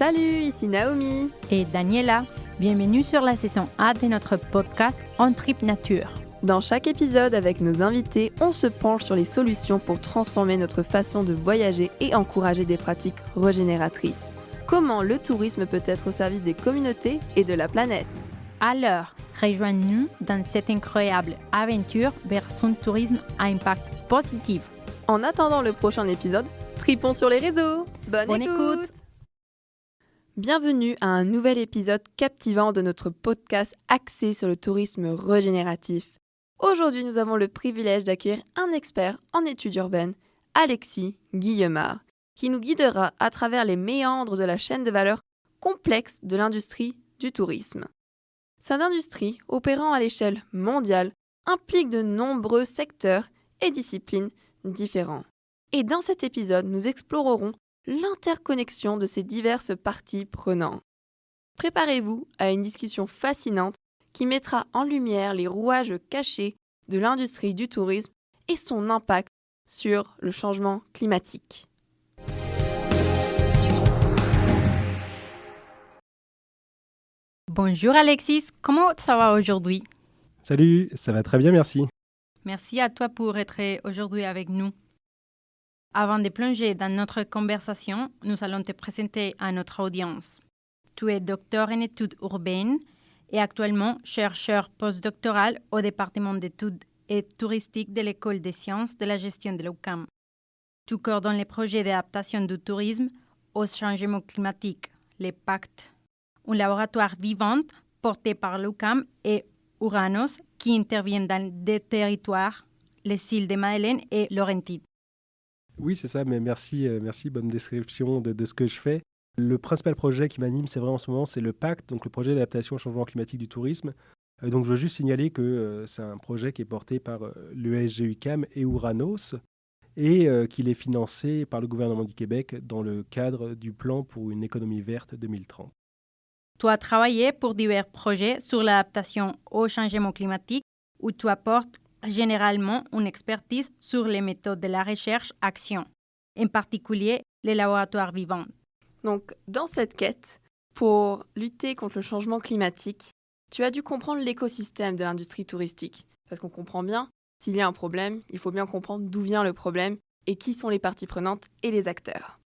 Salut, ici Naomi et Daniela. Bienvenue sur la saison 1 de notre podcast On Trip Nature. Dans chaque épisode, avec nos invités, on se penche sur les solutions pour transformer notre façon de voyager et encourager des pratiques régénératrices. Comment le tourisme peut être au service des communautés et de la planète? Alors, rejoignez-nous dans cette incroyable aventure vers un tourisme à impact positif. En attendant le prochain épisode, tripons sur les réseaux. Bonne écoute. Bienvenue à un nouvel épisode captivant de notre podcast axé sur le tourisme régénératif. Aujourd'hui, nous avons le privilège d'accueillir un expert en études urbaines, Alexis Guillemard, qui nous guidera à travers les méandres de la chaîne de valeur complexe de l'industrie du tourisme. Cette industrie, opérant à l'échelle mondiale, implique de nombreux secteurs et disciplines différents. Et dans cet épisode, nous explorerons l'interconnexion de ces diverses parties prenantes. Préparez-vous à une discussion fascinante qui mettra en lumière les rouages cachés de l'industrie du tourisme et son impact sur le changement climatique. Bonjour Alexis, comment ça va aujourd'hui? Salut, ça va très bien, merci. Merci à toi pour être aujourd'hui avec nous. Avant de plonger dans notre conversation, nous allons te présenter à notre audience. Tu es docteur en études urbaines et actuellement chercheur postdoctoral au département d'études et touristiques de l'École des sciences de la gestion de l'UQAM. Tu coordonnes les projets d'adaptation du tourisme au changement climatique, les pactes, un laboratoire vivant porté par l'UQAM et Uranos qui intervient dans des territoires, les îles de Madeleine et Laurentides. Oui, c'est ça, mais merci, bonne description de ce que je fais. Le principal projet qui m'anime, c'est vrai en ce moment, c'est le PACT, donc le projet d'adaptation au changement climatique du tourisme. Donc je veux juste signaler que c'est un projet qui est porté par l'ESG UQAM et Uranos et qu'il est financé par le gouvernement du Québec dans le cadre du plan pour une économie verte 2030. Tu as travaillé pour divers projets sur l'adaptation au changement climatique où tu apportes généralement une expertise sur les méthodes de la recherche-action, en particulier les laboratoires vivants. Donc, dans cette quête, pour lutter contre le changement climatique, tu as dû comprendre l'écosystème de l'industrie touristique. Parce qu'on comprend bien, s'il y a un problème, il faut bien comprendre d'où vient le problème et qui sont les parties prenantes et les acteurs.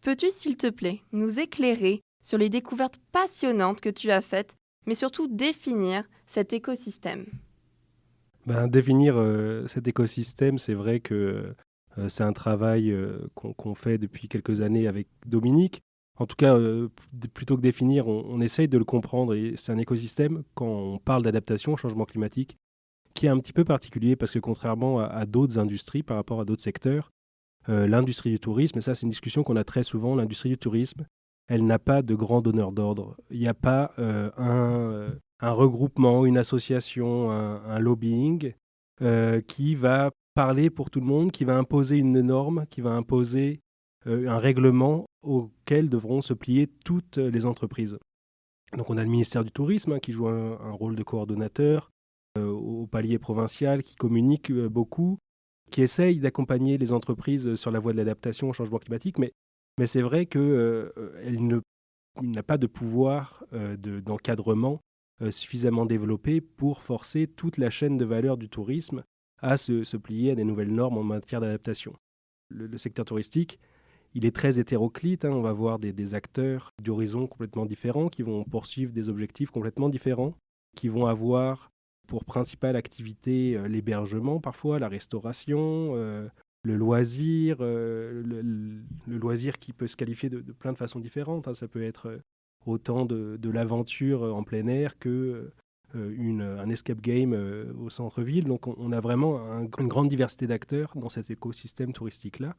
Peux-tu, s'il te plaît, nous éclairer sur les découvertes passionnantes que tu as faites, mais surtout définir cet écosystème? Définir cet écosystème, c'est vrai que c'est un travail qu'on fait depuis quelques années avec Dominique. En tout cas, plutôt que définir, on essaye de le comprendre. Et c'est un écosystème, quand on parle d'adaptation au changement climatique, qui est un petit peu particulier parce que contrairement à d'autres industries, par rapport à d'autres secteurs, l'industrie du tourisme, et ça c'est une discussion qu'on a très souvent, l'industrie du tourisme, elle n'a pas de grand donneur d'ordre. Il n'y a pas un regroupement, une association, un lobbying qui va parler pour tout le monde, qui va imposer une norme, qui va imposer un règlement auquel devront se plier toutes les entreprises. Donc on a le ministère du Tourisme qui joue un rôle de coordonnateur au palier provincial, qui communique beaucoup, qui essaye d'accompagner les entreprises sur la voie de l'adaptation au changement climatique, mais c'est vrai qu'elle n'a pas de pouvoir d'encadrement suffisamment développé pour forcer toute la chaîne de valeur du tourisme à se plier à des nouvelles normes en matière d'adaptation. Le secteur touristique, il est très hétéroclite. On va voir des acteurs d'horizons complètement différents qui vont poursuivre des objectifs complètement différents, qui vont avoir pour principale activité l'hébergement parfois, la restauration, le loisir, le loisir qui peut se qualifier de plein de façons différentes. Ça peut être autant de l'aventure en plein air que un escape game au centre-ville. Donc on a vraiment une grande diversité d'acteurs dans cet écosystème touristique-là.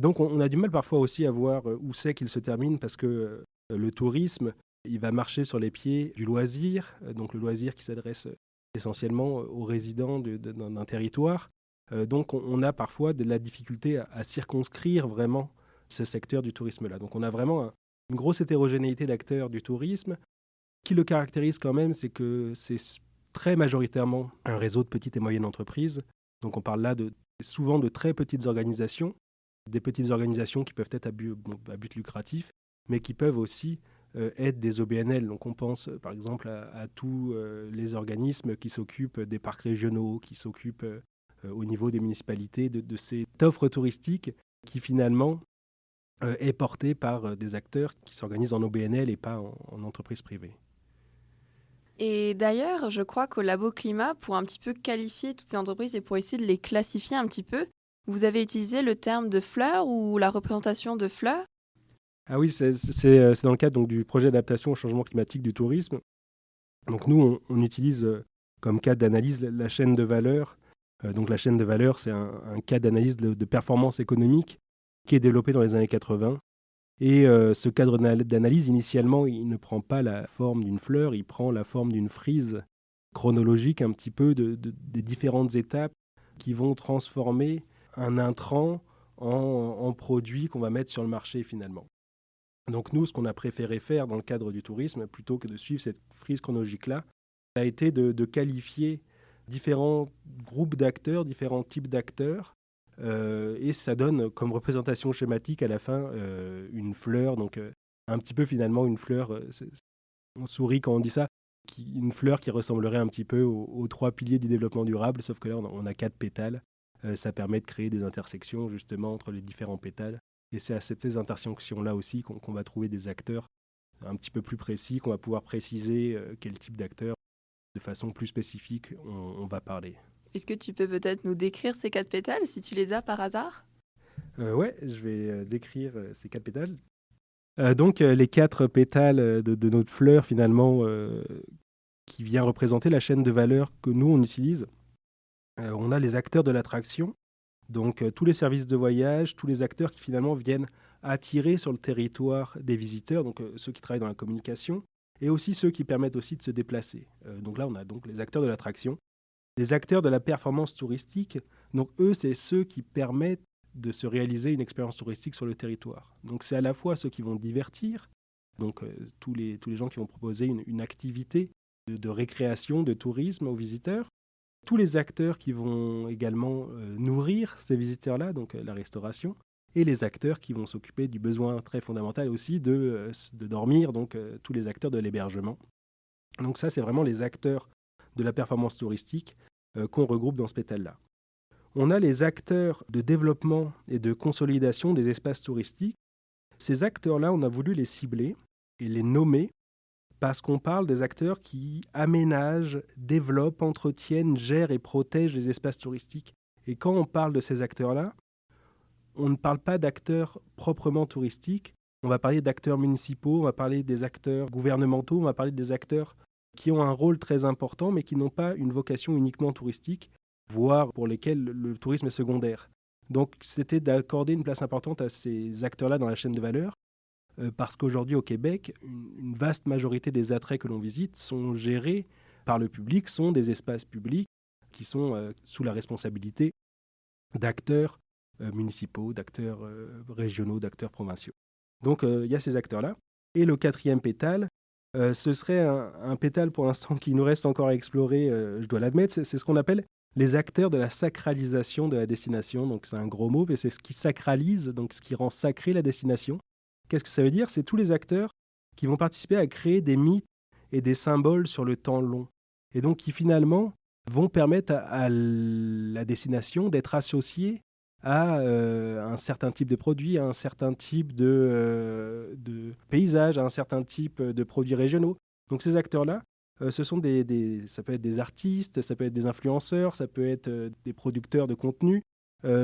Donc on a du mal parfois aussi à voir où c'est qu'il se termine parce que le tourisme, il va marcher sur les pieds du loisir, donc le loisir qui s'adresse essentiellement aux résidents d'un territoire. Donc on a parfois de la difficulté à circonscrire vraiment ce secteur du tourisme-là. Donc on a vraiment une grosse hétérogénéité d'acteurs du tourisme. Qui le caractérise quand même, c'est que c'est très majoritairement un réseau de petites et moyennes entreprises. Donc on parle là souvent de très petites organisations, des petites organisations qui peuvent être à but lucratif, mais qui peuvent aussi être des OBNL. Donc on pense par exemple à tous les organismes qui s'occupent des parcs régionaux, qui s'occupent au niveau des municipalités de cette offre touristique qui finalement est portée par des acteurs qui s'organisent en OBNL et pas en entreprise privée. Et d'ailleurs, je crois qu'au Labo Climat, pour un petit peu qualifier toutes ces entreprises et pour essayer de les classifier un petit peu, vous avez utilisé le terme de fleurs ou la représentation de fleurs. Ah oui, c'est dans le cadre donc, du projet d'adaptation au changement climatique du tourisme. Donc nous, on utilise comme cadre d'analyse la chaîne de valeur. Donc la chaîne de valeur, c'est un cadre d'analyse de performance économique qui est développé dans les années 80. Et ce cadre d'analyse, initialement, il ne prend pas la forme d'une fleur, il prend la forme d'une frise chronologique un petit peu des différentes étapes qui vont transformer un intrant en produit qu'on va mettre sur le marché finalement. Donc nous, ce qu'on a préféré faire dans le cadre du tourisme, plutôt que de suivre cette frise chronologique-là, a été de qualifier différents groupes d'acteurs, différents types d'acteurs, et ça donne comme représentation schématique à la fin une fleur, donc un petit peu finalement une fleur, on sourit quand on dit ça, une fleur qui ressemblerait un petit peu aux 3 piliers du développement durable, sauf que là on a 4 pétales. Ça permet de créer des intersections justement entre les différents pétales. Et c'est à ces intersections-là aussi qu'on va trouver des acteurs un petit peu plus précis, qu'on va pouvoir préciser quel type d'acteur, de façon plus spécifique, on va parler. Est-ce que tu peux peut-être nous décrire ces 4 pétales, si tu les as par hasard? Ouais, je vais décrire ces 4 pétales. Donc les 4 pétales de notre fleur, finalement, qui vient représenter la chaîne de valeur que nous, on utilise. On a les acteurs de l'attraction, donc tous les services de voyage, tous les acteurs qui finalement viennent attirer sur le territoire des visiteurs, donc ceux qui travaillent dans la communication, et aussi ceux qui permettent aussi de se déplacer. Donc là, on a donc les acteurs de l'attraction. Les acteurs de la performance touristique, donc eux, c'est ceux qui permettent de se réaliser une expérience touristique sur le territoire. Donc c'est à la fois ceux qui vont divertir, donc tous les gens qui vont proposer une activité de récréation, de tourisme aux visiteurs, tous les acteurs qui vont également nourrir ces visiteurs-là, donc la restauration, et les acteurs qui vont s'occuper du besoin très fondamental aussi de dormir, donc tous les acteurs de l'hébergement. Donc ça, c'est vraiment les acteurs de la performance touristique qu'on regroupe dans ce pétale-là. On a les acteurs de développement et de consolidation des espaces touristiques. Ces acteurs-là, on a voulu les cibler et les nommer parce qu'on parle des acteurs qui aménagent, développent, entretiennent, gèrent et protègent les espaces touristiques. Et quand on parle de ces acteurs-là, on ne parle pas d'acteurs proprement touristiques, on va parler d'acteurs municipaux, on va parler des acteurs gouvernementaux, on va parler des acteurs qui ont un rôle très important mais qui n'ont pas une vocation uniquement touristique, voire pour lesquels le tourisme est secondaire. Donc c'était d'accorder une place importante à ces acteurs-là dans la chaîne de valeur, parce qu'aujourd'hui au Québec, une vaste majorité des attraits que l'on visite sont gérés par le public, sont des espaces publics qui sont sous la responsabilité d'acteurs municipaux, d'acteurs régionaux, d'acteurs provinciaux. Donc il y a ces acteurs-là. Et le 4e pétale, ce serait un pétale pour l'instant qui nous reste encore à explorer, je dois l'admettre, c'est ce qu'on appelle les acteurs de la sacralisation de la destination. Donc c'est un gros mot, mais c'est ce qui sacralise, donc ce qui rend sacrée la destination. Qu'est-ce que ça veut dire? C'est tous les acteurs qui vont participer à créer des mythes et des symboles sur le temps long. Et donc qui finalement vont permettre à la destination d'être associée à un certain type de produit, à un certain type de paysage, à un certain type de produits régionaux. Donc ces acteurs-là, ce sont ça peut être des artistes, ça peut être des influenceurs, ça peut être des producteurs de contenu.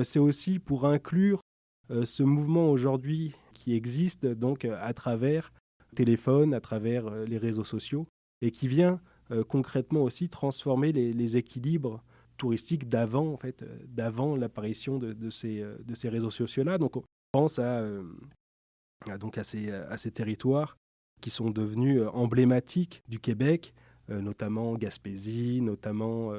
C'est aussi pour inclure ce mouvement aujourd'hui qui existe donc à travers le téléphone, à travers les réseaux sociaux, et qui vient concrètement aussi transformer les équilibres touristiques d'avant, en fait, d'avant l'apparition de ces réseaux sociaux-là. Donc on pense à ces territoires qui sont devenus emblématiques du Québec, notamment Gaspésie, notamment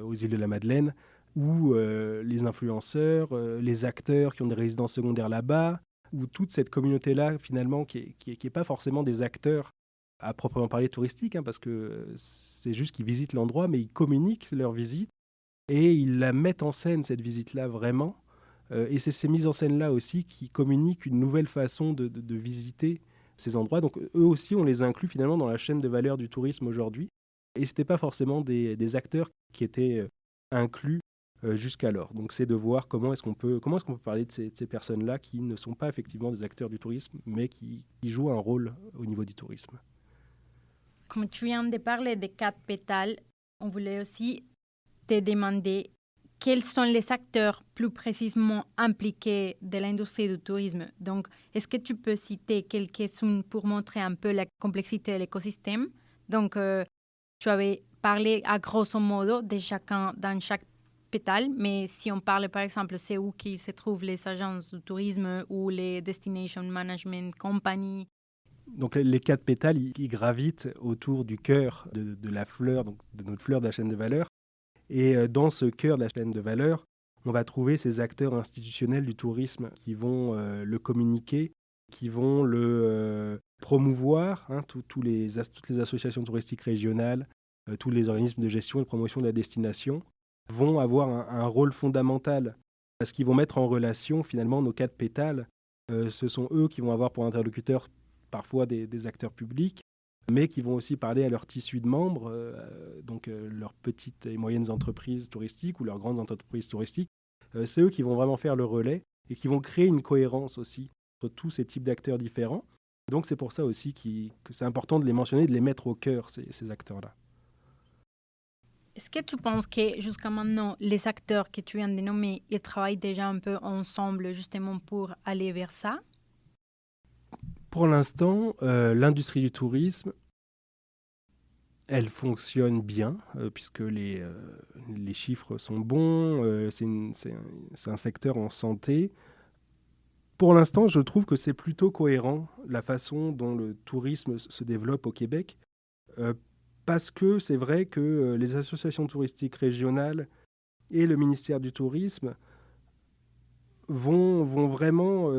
aux îles de la Madeleine, où les influenceurs, les acteurs qui ont des résidences secondaires là-bas, où toute cette communauté-là, finalement, qui est pas forcément des acteurs à proprement parler touristiques, parce que c'est juste qu'ils visitent l'endroit, mais ils communiquent leur visite et ils la mettent en scène, cette visite-là, vraiment. Et c'est ces mises en scène-là aussi qui communiquent une nouvelle façon de visiter ces endroits. Donc eux aussi, on les inclut finalement dans la chaîne de valeur du tourisme aujourd'hui. Et ce n'était pas forcément des acteurs qui étaient inclus jusqu'alors. Donc c'est de voir comment est-ce qu'on peut parler de ces personnes-là qui ne sont pas effectivement des acteurs du tourisme, mais qui jouent un rôle au niveau du tourisme. Comme tu viens de parler des 4 pétales, on voulait aussi te demander quels sont les acteurs plus précisément impliqués de l'industrie du tourisme. Donc, est-ce que tu peux citer quelques-uns pour montrer un peu la complexité de l'écosystème? Donc, tu avais parlé à grosso modo de chacun dans chaque pétale, mais si on parle par exemple, c'est où qui se trouvent les agences de tourisme ou les destination management companies. Donc les 4 pétales, ils gravitent autour du cœur de la fleur, donc de notre fleur de la chaîne de valeur. Et dans ce cœur de la chaîne de valeur, on va trouver ces acteurs institutionnels du tourisme qui vont le communiquer, qui vont le promouvoir, toutes les associations touristiques régionales, tous les organismes de gestion et de promotion de la destination vont avoir un rôle fondamental parce qu'ils vont mettre en relation finalement nos 4 pétales. Ce sont eux qui vont avoir pour interlocuteurs parfois des acteurs publics, mais qui vont aussi parler à leur tissu de membres, donc leurs petites et moyennes entreprises touristiques ou leurs grandes entreprises touristiques. C'est eux qui vont vraiment faire le relais et qui vont créer une cohérence aussi entre tous ces types d'acteurs différents. Donc c'est pour ça aussi que c'est important de les mentionner, de les mettre au cœur, ces acteurs-là. Est-ce que tu penses que jusqu'à maintenant, les acteurs que tu viens de nommer, ils travaillent déjà un peu ensemble justement pour aller vers ça? Pour l'instant, l'industrie du tourisme, elle fonctionne bien, puisque les chiffres sont bons, c'est un secteur en santé. Pour l'instant, je trouve que c'est plutôt cohérent la façon dont le tourisme se développe au Québec, parce que c'est vrai que les associations touristiques régionales et le ministère du Tourisme vont vraiment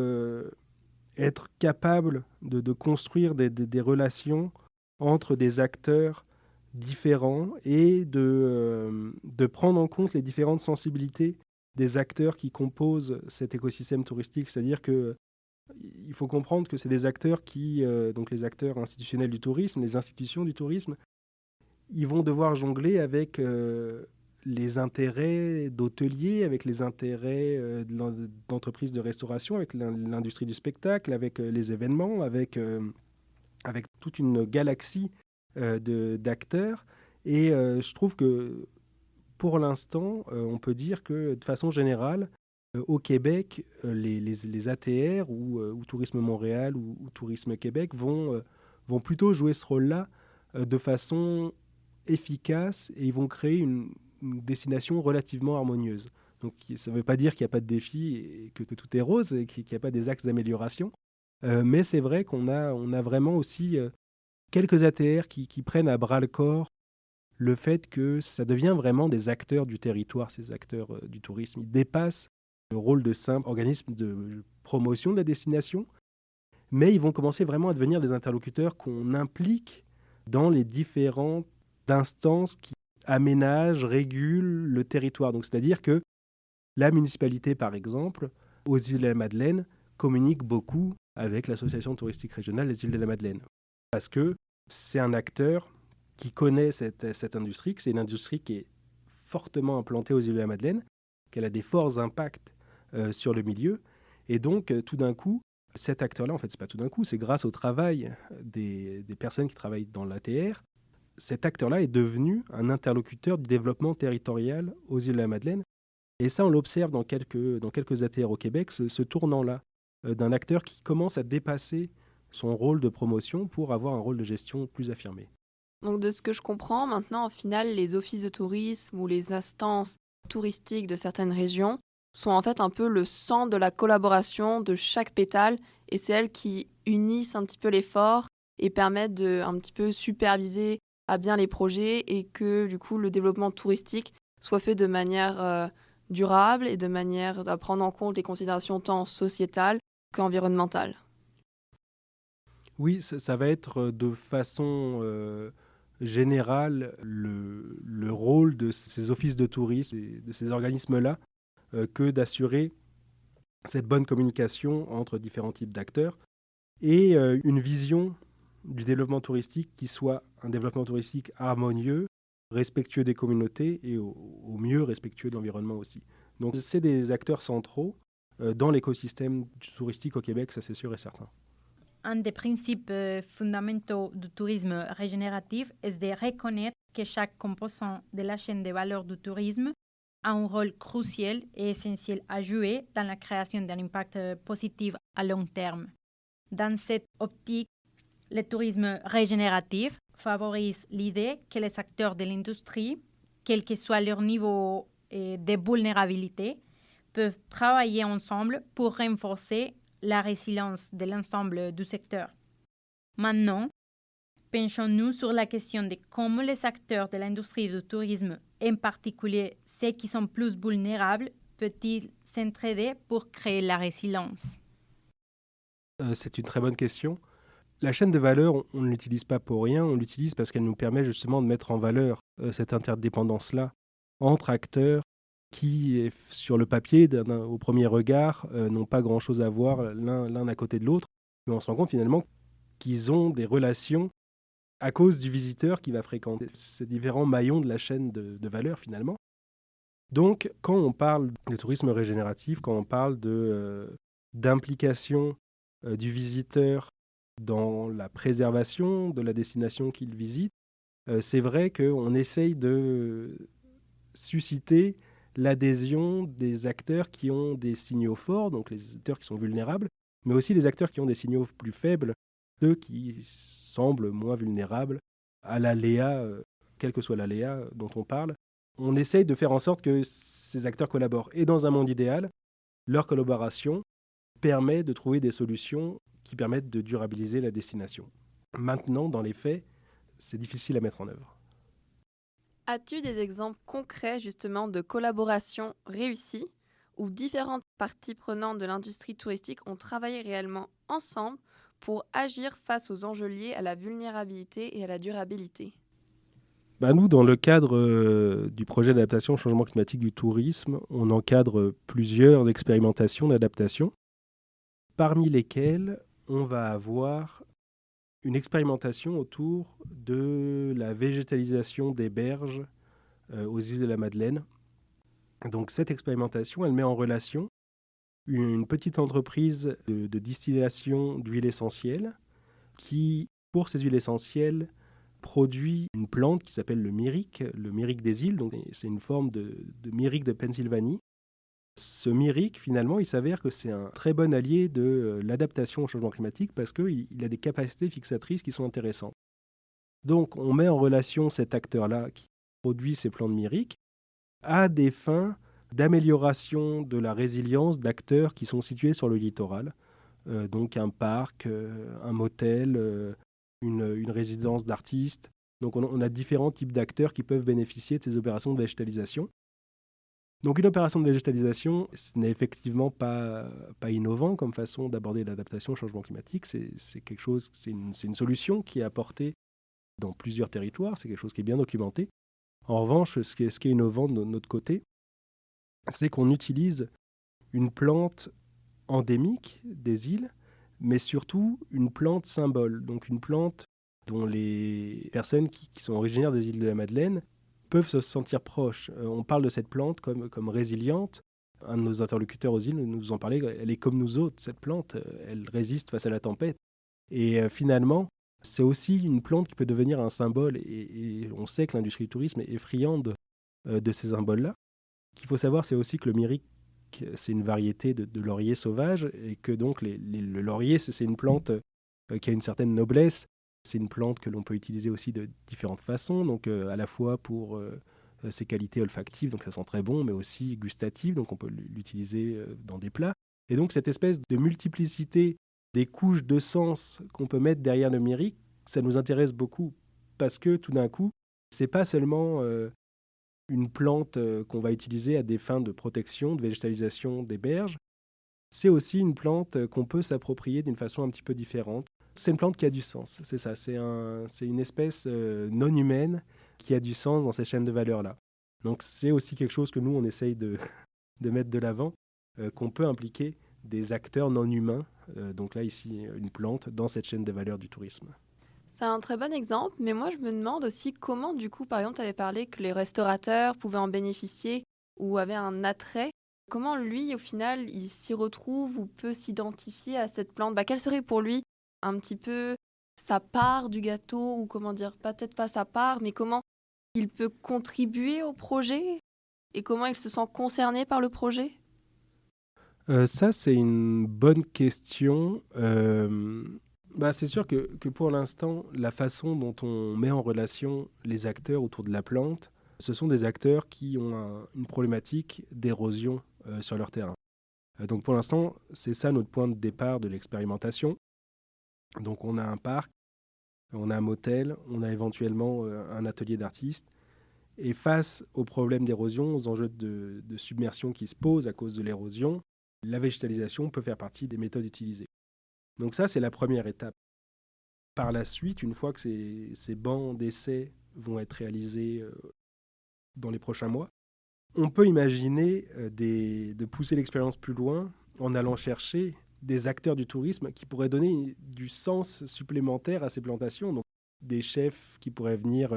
être capables de construire des relations entre des acteurs différents et de prendre en compte les différentes sensibilités des acteurs qui composent cet écosystème touristique. C'est-à-dire que il faut comprendre que c'est des acteurs donc les acteurs institutionnels du tourisme, les institutions du tourisme, ils vont devoir jongler avec les intérêts d'hôteliers, avec les intérêts d'entreprises de restauration, avec l'industrie du spectacle, avec les événements, avec toute une galaxie d'acteurs. Et je trouve que pour l'instant, on peut dire que de façon générale, au Québec, les ATR ou Tourisme Montréal ou Tourisme Québec vont plutôt jouer ce rôle-là de façon efficace et ils vont créer une destination relativement harmonieuse. Donc ça ne veut pas dire qu'il n'y a pas de défis et que tout est rose et qu'il n'y a pas des axes d'amélioration. Mais c'est vrai qu'on a vraiment aussi quelques ATR qui prennent à bras-le-corps le fait que ça devient vraiment des acteurs du territoire, ces acteurs du tourisme. Ils dépassent le rôle de simple organisme de promotion de la destination, mais ils vont commencer vraiment à devenir des interlocuteurs qu'on implique dans les différentes instances qui aménagent, régulent le territoire. Donc, c'est-à-dire que la municipalité, par exemple, aux îles de la Madeleine, communique beaucoup avec l'association touristique régionale des îles de la Madeleine. Parce que c'est un acteur qui connaît cette industrie, que c'est une industrie qui est fortement implantée aux îles de la Madeleine, qu'elle a des forts impacts sur le milieu. Et donc, tout d'un coup, cet acteur-là, en fait, c'est pas tout d'un coup, c'est grâce au travail des personnes qui travaillent dans l'ATR, cet acteur-là est devenu un interlocuteur du développement territorial aux îles de la Madeleine. Et ça, on l'observe dans quelques ATR au Québec, ce tournant-là d'un acteur qui commence à dépasser son rôle de promotion pour avoir un rôle de gestion plus affirmé. Donc de ce que je comprends, maintenant, au final, les offices de tourisme ou les instances touristiques de certaines régions sont en fait un peu le centre de la collaboration de chaque pétale et c'est elles qui unissent un petit peu l'effort et permettent de un petit peu superviser à bien les projets et que du coup le développement touristique soit fait de manière durable et de manière à prendre en compte les considérations tant sociétales qu'environnementales. Oui, ça va être de façon générale le rôle de ces offices de tourisme et de ces organismes-là que d'assurer cette bonne communication entre différents types d'acteurs. et une vision du développement touristique qui soit un développement touristique harmonieux, respectueux des communautés et au mieux respectueux de l'environnement aussi. Donc c'est des acteurs centraux dans l'écosystème touristique au Québec, ça c'est sûr et certain. Un des principes fondamentaux du tourisme régénératif est de reconnaître que chaque composant de la chaîne de valeur du tourisme a un rôle crucial et essentiel à jouer dans la création d'un impact positif à long terme. Dans cette optique, le tourisme régénératif favorise l'idée que les acteurs de l'industrie, quel que soit leur niveau de vulnérabilité, peuvent travailler ensemble pour renforcer la résilience de l'ensemble du secteur. Maintenant, penchons-nous sur la question de comment les acteurs de l'industrie du tourisme, en particulier ceux qui sont plus vulnérables, peuvent-ils s'entraider pour créer la résilience? C'est une très bonne question. La chaîne de valeur, on ne l'utilise pas pour rien, on l'utilise parce qu'elle nous permet justement de mettre en valeur cette interdépendance-là entre acteurs qui, sur le papier, au premier regard, n'ont pas grand-chose à voir l'un à côté de l'autre, mais on se rend compte finalement qu'ils ont des relations à cause du visiteur qui va fréquenter ces différents maillons de la chaîne de valeur finalement. Donc, quand on parle de tourisme régénératif, quand on parle d'implication du visiteur dans la préservation de la destination qu'il visite, c'est vrai qu'on essaye de susciter l'adhésion des acteurs qui ont des signaux forts, donc les acteurs qui sont vulnérables, mais aussi les acteurs qui ont des signaux plus faibles, ceux qui semblent moins vulnérables à l'aléa, quel que soit l'aléa dont on parle. On essaye de faire en sorte que ces acteurs collaborent. Et dans un monde idéal, leur collaboration permet de trouver des solutions qui permettent de durabiliser la destination. Maintenant, dans les faits, c'est difficile à mettre en œuvre. As-tu des exemples concrets justement de collaboration réussie où différentes parties prenantes de l'industrie touristique ont travaillé réellement ensemble pour agir face aux enjeux liés à la vulnérabilité et à la durabilité? Nous, dans le cadre du projet d'adaptation au changement climatique du tourisme, on encadre plusieurs expérimentations d'adaptation, parmi lesquelles on va avoir une expérimentation autour de la végétalisation des berges aux îles de la Madeleine. Donc cette expérimentation, elle met en relation une petite entreprise de distillation d'huile essentielle qui, pour ces huiles essentielles, produit une plante qui s'appelle le myrique des îles. Donc c'est une forme de myrique de Pennsylvanie. Ce myrique, finalement, il s'avère que c'est un très bon allié de l'adaptation au changement climatique parce qu'il a des capacités fixatrices qui sont intéressantes. Donc, on met en relation cet acteur-là qui produit ces plants de myrique à des fins d'amélioration de la résilience d'acteurs qui sont situés sur le littoral. Donc, un parc, un motel, une résidence d'artistes. Donc, on a différents types d'acteurs qui peuvent bénéficier de ces opérations de végétalisation. Donc une opération de végétalisation, ce n'est effectivement pas innovant comme façon d'aborder l'adaptation au changement climatique. C'est quelque chose, c'est une solution qui est apportée dans plusieurs territoires, c'est quelque chose qui est bien documenté. En revanche, ce qui est innovant de notre côté, c'est qu'on utilise une plante endémique des îles, mais surtout une plante symbole, donc une plante dont les personnes qui sont originaires des îles de la Madeleine peuvent se sentir proches. On parle de cette plante comme résiliente. Un de nos interlocuteurs aux îles nous en parlait, elle est comme nous autres, cette plante, elle résiste face à la tempête. Et finalement, c'est aussi une plante qui peut devenir un symbole, et on sait que l'industrie du tourisme est friande de ces symboles-là. Ce qu'il faut savoir, c'est aussi que le myrique, c'est une variété de laurier sauvage, et que donc le laurier, c'est une plante qui a une certaine noblesse. C'est une plante que l'on peut utiliser aussi de différentes façons, donc à la fois pour ses qualités olfactives, donc ça sent très bon, mais aussi gustatives, donc on peut l'utiliser dans des plats. Et donc cette espèce de multiplicité des couches de sens qu'on peut mettre derrière le myrique, ça nous intéresse beaucoup, parce que tout d'un coup, c'est pas seulement une plante qu'on va utiliser à des fins de protection, de végétalisation des berges, c'est aussi une plante qu'on peut s'approprier d'une façon un petit peu différente. C'est une plante qui a du sens, c'est ça, c'est une espèce non humaine qui a du sens dans ces chaînes de valeur-là. Donc c'est aussi quelque chose que nous, on essaye de mettre de l'avant, qu'on peut impliquer des acteurs non humains Donc là, ici, une plante dans cette chaîne de valeur du tourisme. C'est un très bon exemple, mais moi je me demande aussi comment, du coup, par exemple, tu avais parlé que les restaurateurs pouvaient en bénéficier ou avaient un attrait. Comment lui, au final, il s'y retrouve ou peut s'identifier à cette plante? Quelle serait pour lui un petit peu sa part du gâteau ou comment dire, peut-être pas sa part, mais comment il peut contribuer au projet et comment il se sent concerné par le projet? Ça, c'est une bonne question. C'est sûr que pour l'instant, la façon dont on met en relation les acteurs autour de la plante, ce sont des acteurs qui ont une problématique d'érosion sur leur terrain. Donc pour l'instant, c'est ça notre point de départ de l'expérimentation. Donc on a un parc, on a un motel, on a éventuellement un atelier d'artistes. Et face aux problèmes d'érosion, aux enjeux de submersion qui se posent à cause de l'érosion, la végétalisation peut faire partie des méthodes utilisées. Donc ça, c'est la première étape. Par la suite, une fois que ces bancs d'essai vont être réalisés dans les prochains mois, on peut imaginer de pousser l'expérience plus loin en allant chercher des acteurs du tourisme qui pourraient donner du sens supplémentaire à ces plantations. Donc des chefs qui pourraient venir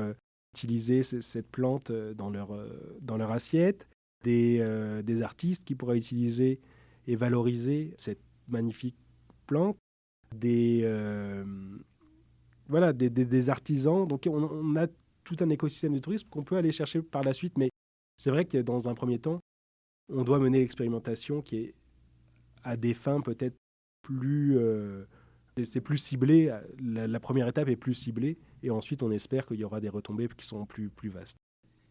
utiliser cette plante dans leur assiette, des artistes qui pourraient utiliser et valoriser cette magnifique plante, des artisans. Donc on a tout un écosystème du tourisme qu'on peut aller chercher par la suite, mais c'est vrai que dans un premier temps, on doit mener l'expérimentation qui est à des fins peut-être plus... c'est plus ciblé, la première étape est plus ciblée, et ensuite on espère qu'il y aura des retombées qui sont plus vastes.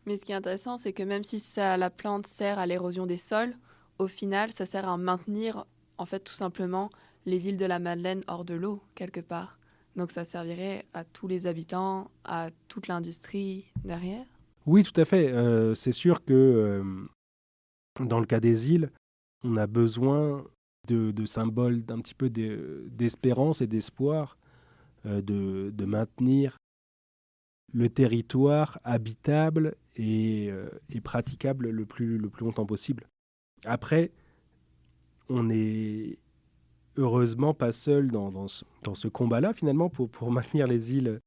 Mais ce qui est intéressant, c'est que même si la plante sert à l'érosion des sols, au final, ça sert à maintenir, en fait, tout simplement, les îles de la Madeleine hors de l'eau, quelque part. Donc ça servirait à tous les habitants, à toute l'industrie derrière. Oui, tout à fait. C'est sûr que dans le cas des îles, on a besoin de symboles d'un petit peu d'espérance et d'espoir, de maintenir le territoire habitable et praticable le plus longtemps possible. Après, on n'est heureusement pas seul dans ce combat-là, finalement, pour maintenir les îles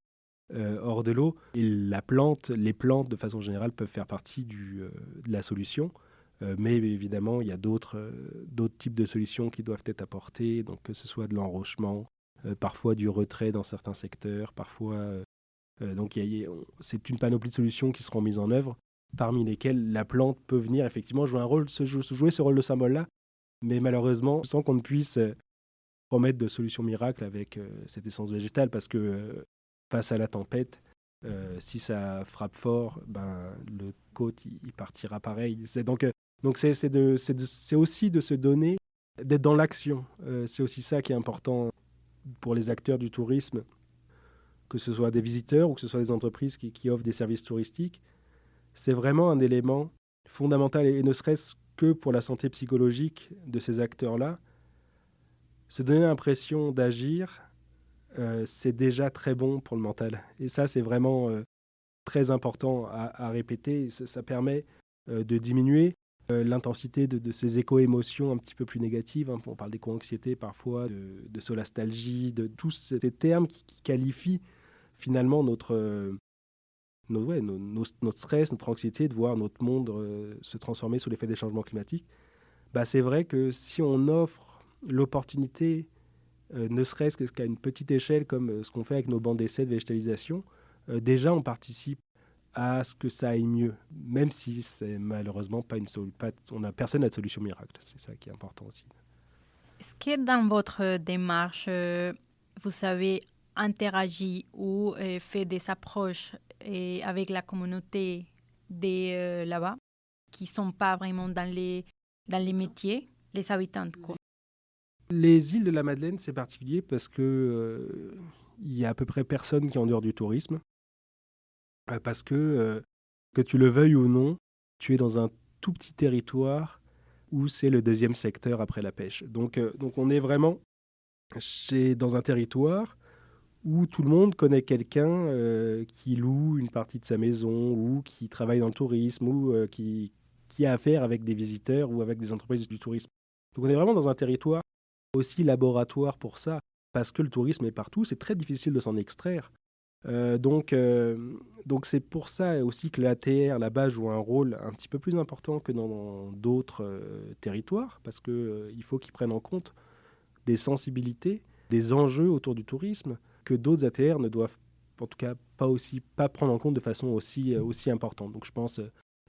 hors de l'eau. Et les plantes, de façon générale, peuvent faire partie de la solution. Mais évidemment, il y a d'autres types de solutions qui doivent être apportées, donc que ce soit de l'enrochement, parfois du retrait dans certains secteurs, parfois... donc c'est une panoplie de solutions qui seront mises en œuvre, parmi lesquelles la plante peut venir effectivement jouer ce rôle de symbole-là, mais malheureusement, sans qu'on ne puisse promettre de solutions miracles avec cette essence végétale, parce que face à la tempête, si ça frappe fort, le côte il partira pareil. Donc c'est aussi de se donner, d'être dans l'action. C'est aussi ça qui est important pour les acteurs du tourisme, que ce soit des visiteurs ou que ce soit des entreprises qui offrent des services touristiques. C'est vraiment un élément fondamental, et ne serait-ce que pour la santé psychologique de ces acteurs-là. Se donner l'impression d'agir, c'est déjà très bon pour le mental. Et ça, c'est vraiment très important à répéter. Ça permet de diminuer l'intensité de ces éco-émotions un petit peu plus négatives. On parle d'éco-anxiété parfois, de solastalgie, de tous ces termes qui qualifient finalement notre stress, notre anxiété de voir notre monde se transformer sous l'effet des changements climatiques. C'est vrai que si on offre l'opportunité, ne serait-ce qu'à une petite échelle, comme ce qu'on fait avec nos bancs d'essai de végétalisation, déjà on participe à ce que ça aille mieux, même si c'est malheureusement personne n'a de solution miracle. C'est ça qui est important aussi. Est-ce que dans votre démarche, vous avez interagi ou fait des approches avec la communauté là-bas, qui ne sont pas vraiment dans les métiers, les habitants, quoi? Les îles de la Madeleine, c'est particulier parce que il y a à peu près personne qui est en dehors du tourisme. Parce que tu le veuilles ou non, tu es dans un tout petit territoire où c'est le deuxième secteur après la pêche. Donc on est vraiment dans un territoire où tout le monde connaît quelqu'un qui loue une partie de sa maison ou qui travaille dans le tourisme ou qui a affaire avec des visiteurs ou avec des entreprises du tourisme. Donc on est vraiment dans un territoire aussi laboratoire pour ça, parce que le tourisme est partout, c'est très difficile de s'en extraire. Donc c'est pour ça aussi que l'ATR là-bas joue un rôle un petit peu plus important que dans d'autres territoires, parce qu'il faut qu'ils prennent en compte des sensibilités, des enjeux autour du tourisme que d'autres ATR ne doivent en tout cas pas prendre en compte de façon aussi importante. Donc je pense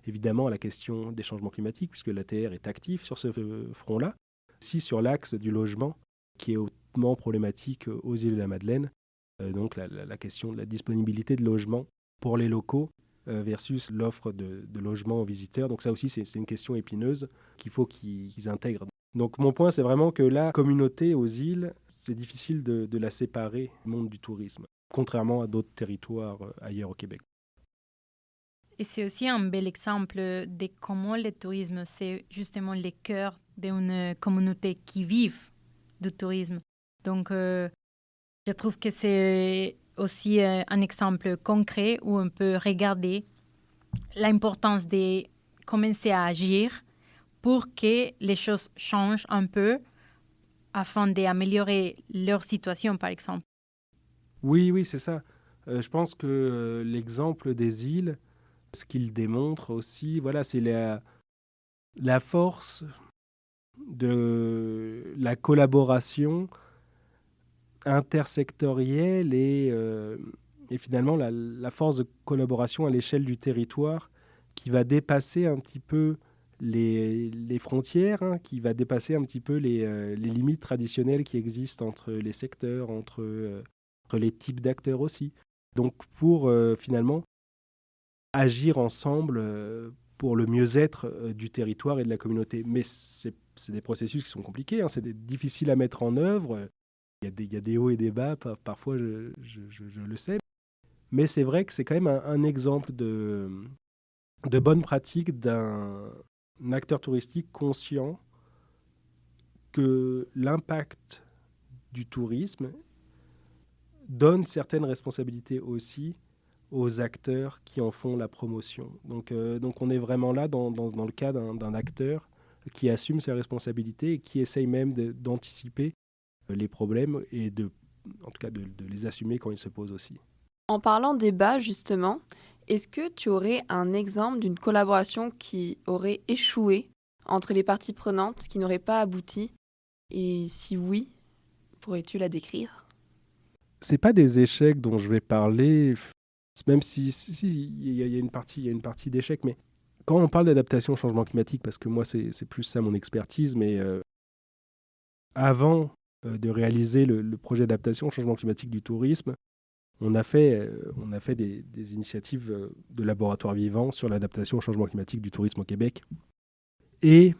évidemment à la question des changements climatiques, puisque l'ATR est actif sur ce front-là, aussi sur l'axe du logement, qui est hautement problématique aux îles de la Madeleine. Donc la question de la disponibilité de logement pour les locaux versus l'offre de logement aux visiteurs. Donc ça aussi, c'est une question épineuse qu'il faut qu'ils intègrent. Donc mon point, c'est vraiment que la communauté aux îles, c'est difficile de la séparer du monde du tourisme, contrairement à d'autres territoires ailleurs au Québec. Et c'est aussi un bel exemple de comment le tourisme, c'est justement le cœur d'une communauté qui vit du tourisme. Donc, je trouve que c'est aussi un exemple concret où on peut regarder l'importance de commencer à agir pour que les choses changent un peu afin d'améliorer leur situation, par exemple. Oui, c'est ça. Je pense que l'exemple des îles, ce qu'il démontre aussi, voilà, c'est la force de la collaboration intersectorielle et finalement la force de collaboration à l'échelle du territoire qui va dépasser un petit peu les frontières, hein, qui va dépasser un petit peu les limites traditionnelles qui existent entre les secteurs, entre les types d'acteurs aussi. Donc pour finalement agir ensemble pour le mieux-être du territoire et de la communauté. Mais c'est des processus qui sont compliqués, hein, c'est difficile à mettre en œuvre. Il y a des hauts et des bas, parfois je le sais. Mais c'est vrai que c'est quand même un exemple de bonne pratique d'un acteur touristique conscient que l'impact du tourisme donne certaines responsabilités aussi aux acteurs qui en font la promotion. Donc on est vraiment là dans le cas d'un acteur qui assume ses responsabilités et qui essaye même d'anticiper les problèmes et en tout cas de les assumer quand ils se posent aussi. En parlant débat, justement, est-ce que tu aurais un exemple d'une collaboration qui aurait échoué entre les parties prenantes, qui n'aurait pas abouti? Et si oui, pourrais-tu la décrire? C'est pas des échecs dont je vais parler, même si il y a une partie d'échecs, mais quand on parle d'adaptation au changement climatique, parce que moi c'est plus ça mon expertise, mais avant de réaliser le projet d'adaptation au changement climatique du tourisme, on a fait des initiatives de laboratoires vivants sur l'adaptation au changement climatique du tourisme au Québec. Et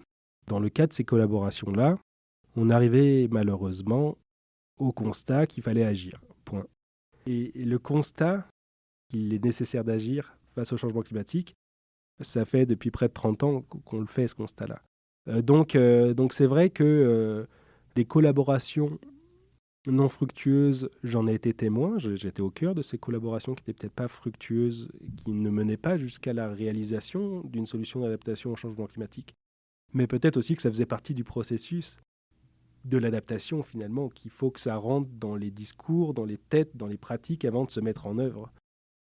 dans le cadre de ces collaborations-là, on arrivait malheureusement au constat qu'il fallait agir. Point. Et le constat qu'il est nécessaire d'agir face au changement climatique, ça fait depuis près de 30 ans qu'on le fait, ce constat-là. Donc c'est vrai que des collaborations non fructueuses, j'en ai été témoin. J'étais au cœur de ces collaborations qui n'étaient peut-être pas fructueuses, qui ne menaient pas jusqu'à la réalisation d'une solution d'adaptation au changement climatique. Mais peut-être aussi que ça faisait partie du processus de l'adaptation, finalement, qu'il faut que ça rentre dans les discours, dans les têtes, dans les pratiques avant de se mettre en œuvre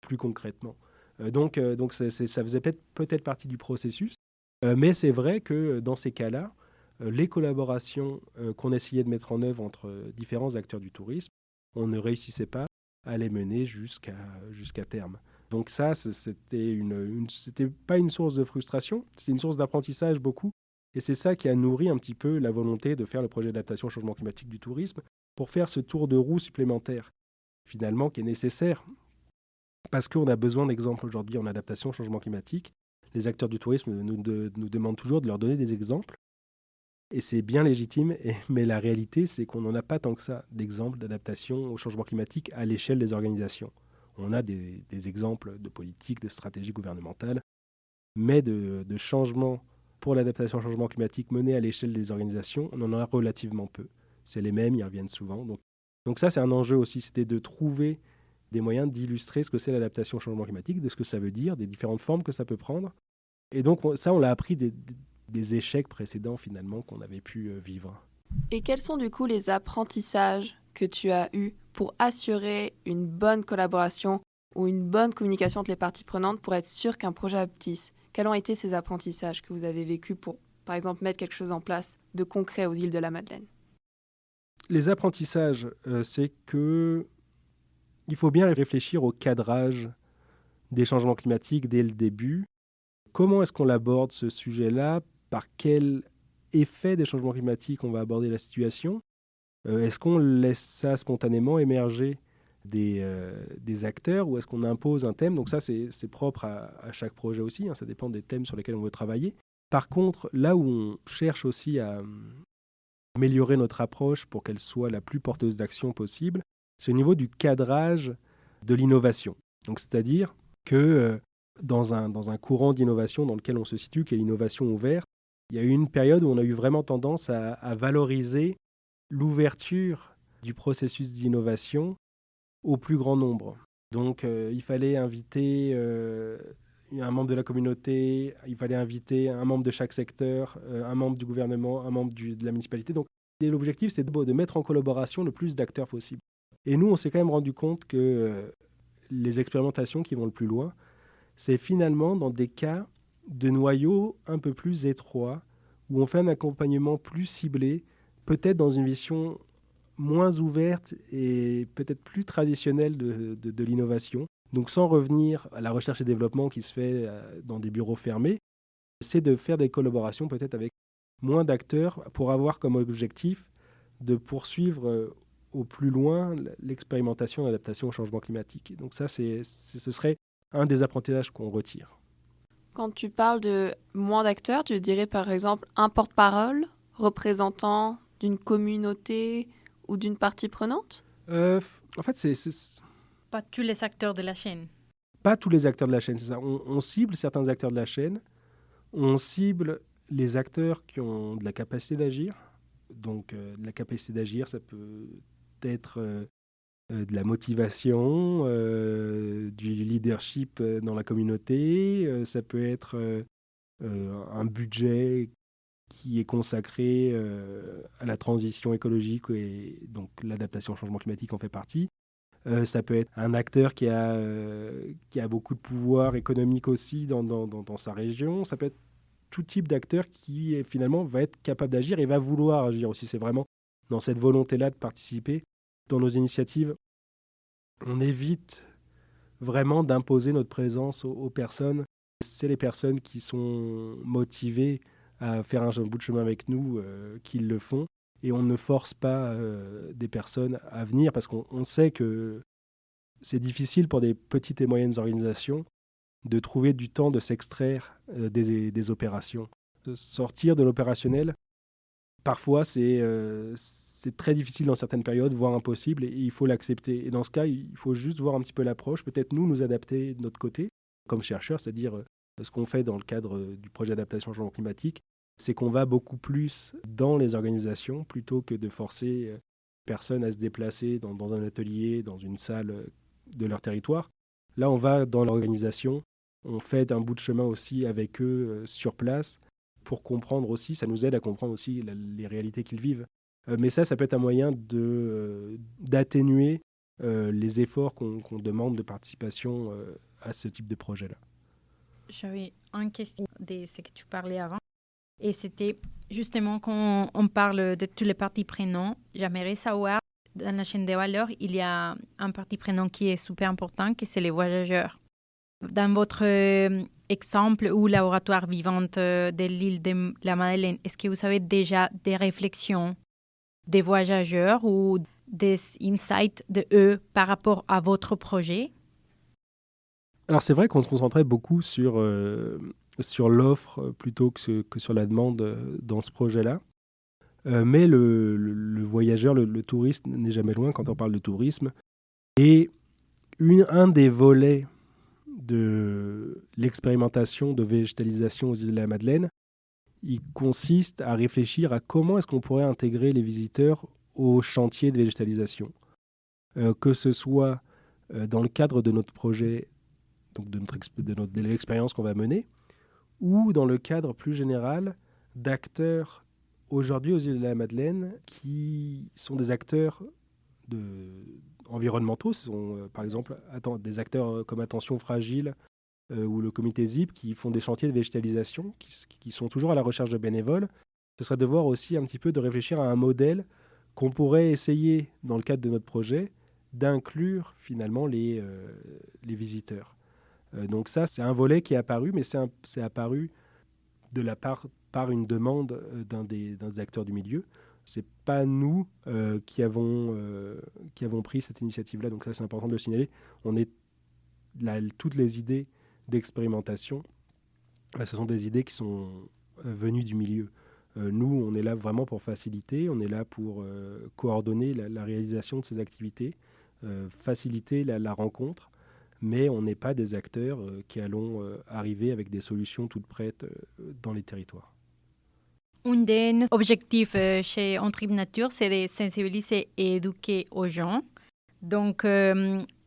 plus concrètement. Donc ça faisait peut-être partie du processus. Mais c'est vrai que dans ces cas-là, les collaborations qu'on essayait de mettre en œuvre entre différents acteurs du tourisme, on ne réussissait pas à les mener jusqu'à terme. Donc ça, c'était pas une source de frustration, c'est une source d'apprentissage beaucoup. Et c'est ça qui a nourri un petit peu la volonté de faire le projet d'adaptation au changement climatique du tourisme pour faire ce tour de roue supplémentaire, finalement, qui est nécessaire. Parce qu'on a besoin d'exemples aujourd'hui en adaptation au changement climatique. Les acteurs du tourisme nous demandent toujours de leur donner des exemples. Et c'est bien légitime, mais la réalité, c'est qu'on n'en a pas tant que ça d'exemples d'adaptation au changement climatique à l'échelle des organisations. On a des exemples de politique, de stratégie gouvernementale, mais de changements pour l'adaptation au changement climatique menés à l'échelle des organisations, on en a relativement peu. C'est les mêmes, ils reviennent souvent. Donc ça, c'est un enjeu aussi, c'était de trouver des moyens d'illustrer ce que c'est l'adaptation au changement climatique, de ce que ça veut dire, des différentes formes que ça peut prendre. Et donc ça, on l'a appris des échecs précédents, finalement, qu'on avait pu vivre. Et quels sont du coup les apprentissages que tu as eus pour assurer une bonne collaboration ou une bonne communication entre les parties prenantes pour être sûr qu'un projet aboutisse? Quels ont été ces apprentissages que vous avez vécus pour, par exemple, mettre quelque chose en place de concret aux îles de la Madeleine? Les apprentissages, c'est que il faut bien réfléchir au cadrage des changements climatiques dès le début. Comment est-ce qu'on aborde ce sujet-là? Par quel effet des changements climatiques on va aborder la situation? Est-ce qu'on laisse ça spontanément émerger des acteurs ou est-ce qu'on impose un thème? Donc ça, c'est propre à chaque projet aussi, hein, ça dépend des thèmes sur lesquels on veut travailler. Par contre, là où on cherche aussi à améliorer notre approche pour qu'elle soit la plus porteuse d'action possible, c'est au niveau du cadrage de l'innovation. Donc c'est-à-dire que dans un courant d'innovation dans lequel on se situe, qui est l'innovation ouverte, il y a eu une période où on a eu vraiment tendance à valoriser l'ouverture du processus d'innovation au plus grand nombre. Donc il fallait inviter un membre de la communauté, il fallait inviter un membre de chaque secteur, un membre du gouvernement, un membre de la municipalité. Donc l'objectif, c'est de mettre en collaboration le plus d'acteurs possible. Et nous, on s'est quand même rendu compte que les expérimentations qui vont le plus loin, c'est finalement dans des cas de noyaux un peu plus étroits, où on fait un accompagnement plus ciblé, peut-être dans une vision moins ouverte et peut-être plus traditionnelle de l'innovation. Donc sans revenir à la recherche et développement qui se fait dans des bureaux fermés, c'est de faire des collaborations peut-être avec moins d'acteurs pour avoir comme objectif de poursuivre au plus loin l'expérimentation et l'adaptation au changement climatique. Donc ça, ce serait un des apprentissages qu'on retire. Quand tu parles de moins d'acteurs, tu dirais par exemple un porte-parole représentant d'une communauté ou d'une partie prenante? En fait, c'est Pas tous les acteurs de la chaîne. pas tous les acteurs de la chaîne, c'est ça. On cible certains acteurs de la chaîne, on cible les acteurs qui ont de la capacité d'agir. Donc, de la capacité d'agir, ça peut être de la motivation, du leadership dans la communauté, ça peut être un budget qui est consacré à la transition écologique et donc l'adaptation au changement climatique en fait partie. Ça peut être un acteur qui a beaucoup de pouvoir économique aussi dans sa région. Ça peut être tout type d'acteur qui finalement va être capable d'agir et va vouloir agir aussi. C'est vraiment dans cette volonté-là de participer. Dans nos initiatives, on évite vraiment d'imposer notre présence aux personnes. C'est les personnes qui sont motivées à faire un bout de chemin avec nous qui le font. Et on ne force pas des personnes à venir parce qu'on sait que c'est difficile pour des petites et moyennes organisations de trouver du temps de s'extraire des opérations. De sortir de l'opérationnel, parfois c'est très difficile dans certaines périodes, voire impossible, et il faut l'accepter. Et dans ce cas, il faut juste voir un petit peu l'approche, peut-être nous adapter de notre côté, comme chercheurs, c'est-à-dire ce qu'on fait dans le cadre du projet d'adaptation au changement climatique, c'est qu'on va beaucoup plus dans les organisations plutôt que de forcer personnes à se déplacer dans un atelier, dans une salle de leur territoire. Là, on va dans l'organisation, on fait un bout de chemin aussi avec eux sur place pour comprendre aussi, ça nous aide à comprendre aussi les réalités qu'ils vivent. Mais ça peut être un moyen d'atténuer les efforts qu'on demande de participation à ce type de projet-là. J'avais une question de ce que tu parlais avant. Et c'était justement quand on parle de tous les parties prenantes, j'aimerais savoir, dans la chaîne de valeur, il y a un partie prenant qui est super important, qui c'est les voyageurs. Dans votre exemple ou laboratoire vivant de l'île de la Madeleine, est-ce que vous avez déjà des réflexions des voyageurs ou des insights de eux par rapport à votre projet? Alors c'est vrai qu'on se concentrait beaucoup sur l'offre plutôt que sur la demande dans ce projet-là. Mais le voyageur, le touriste n'est jamais loin quand on parle de tourisme. Et un des volets de l'expérimentation de végétalisation aux îles de la Madeleine, il consiste à réfléchir à comment est-ce qu'on pourrait intégrer les visiteurs au chantier de végétalisation. Que ce soit dans le cadre de notre projet, donc de l'expérience qu'on va mener, ou dans le cadre plus général d'acteurs aujourd'hui aux îles de la Madeleine qui sont des acteurs environnementaux. Ce sont par exemple des acteurs comme Attention Fragile ou le comité ZIP qui font des chantiers de végétalisation, qui sont toujours à la recherche de bénévoles. Ce serait de voir aussi un petit peu de réfléchir à un modèle qu'on pourrait essayer, dans le cadre de notre projet, d'inclure finalement les visiteurs. Donc ça, c'est un volet qui est apparu, mais c'est apparu par une demande d'un des acteurs du milieu. C'est pas nous qui avons pris cette initiative-là, donc ça c'est important de le signaler. Toutes les idées d'expérimentation, ce sont des idées qui sont venues du milieu. Nous, on est là vraiment pour faciliter, on est là pour coordonner la réalisation de ces activités, faciliter la rencontre, mais on n'est pas des acteurs qui allons arriver avec des solutions toutes prêtes dans les territoires. Un des objectifs chez On Tripe Nature, c'est de sensibiliser et éduquer aux gens. Donc,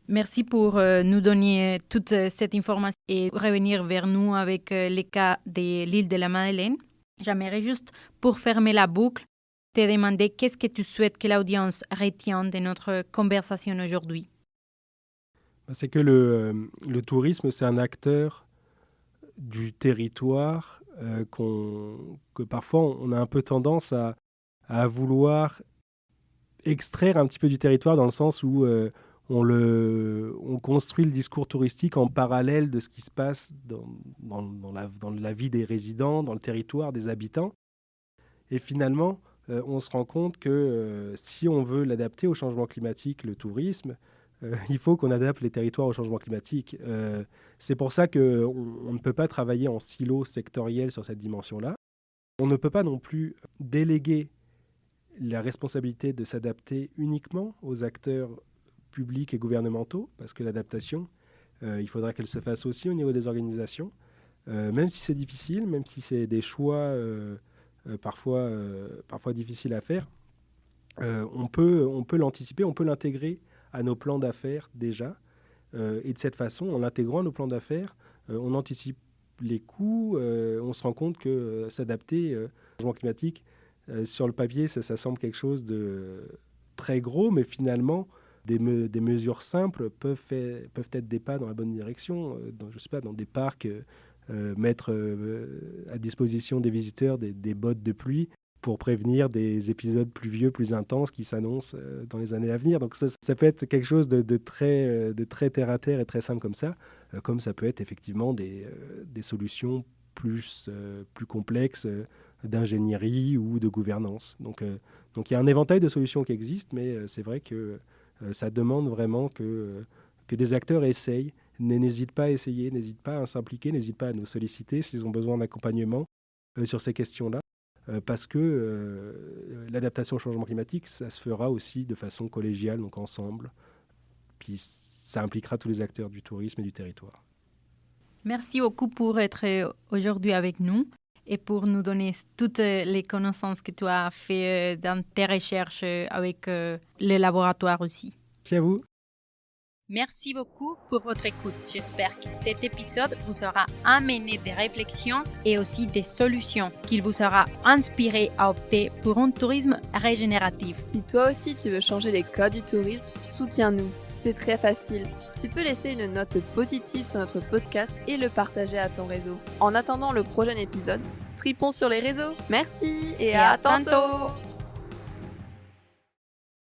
merci pour nous donner toute cette information et revenir vers nous avec les cas de l'île de la Madeleine. J'aimerais juste, pour fermer la boucle, te demander qu'est-ce que tu souhaites que l'audience retienne de notre conversation aujourd'hui. C'est que le tourisme, c'est un acteur du territoire que parfois on a un peu tendance à vouloir extraire un petit peu du territoire, dans le sens où on construit le discours touristique en parallèle de ce qui se passe dans la vie des résidents, dans le territoire des habitants. Et finalement, on se rend compte que si on veut l'adapter au changement climatique, le tourisme, il faut qu'on adapte les territoires au changement climatique. C'est pour ça qu'on ne peut pas travailler en silo sectoriel sur cette dimension-là. On ne peut pas non plus déléguer la responsabilité de s'adapter uniquement aux acteurs publics et gouvernementaux, parce que l'adaptation, il faudra qu'elle se fasse aussi au niveau des organisations, même si c'est difficile, même si c'est des choix parfois difficiles à faire. On peut l'anticiper, on peut l'intégrer à nos plans d'affaires déjà, et de cette façon, en l'intégrant à nos plans d'affaires, on anticipe les coûts, on se rend compte que s'adapter au changement climatique, sur le papier, ça semble quelque chose de très gros, mais finalement, des mesures simples peuvent être des pas dans la bonne direction. Dans des parcs, mettre à disposition des visiteurs des bottes de pluie pour prévenir des épisodes pluvieux plus intenses qui s'annoncent dans les années à venir. Donc ça peut être quelque chose de très terre-à-terre et très simple comme ça peut être effectivement des solutions plus complexes d'ingénierie ou de gouvernance. Donc il y a un éventail de solutions qui existent, mais c'est vrai que ça demande vraiment que des acteurs essayent, n'hésitent pas à essayer, n'hésitent pas à s'impliquer, n'hésitent pas à nous solliciter s'ils ont besoin d'accompagnement sur ces questions-là, parce que l'adaptation au changement climatique, ça se fera aussi de façon collégiale, donc ensemble, puis ça impliquera tous les acteurs du tourisme et du territoire. Merci beaucoup pour être aujourd'hui avec nous et pour nous donner toutes les connaissances que tu as fait dans tes recherches avec les laboratoires aussi. Merci à vous. Merci beaucoup pour votre écoute. J'espère que cet épisode vous aura amené des réflexions et aussi des solutions, qu'il vous aura inspiré à opter pour un tourisme régénératif. Si toi aussi tu veux changer les codes du tourisme, soutiens-nous. C'est très facile. Tu peux laisser une note positive sur notre podcast et le partager à ton réseau. En attendant le prochain épisode, tripons sur les réseaux. Merci et à tantôt.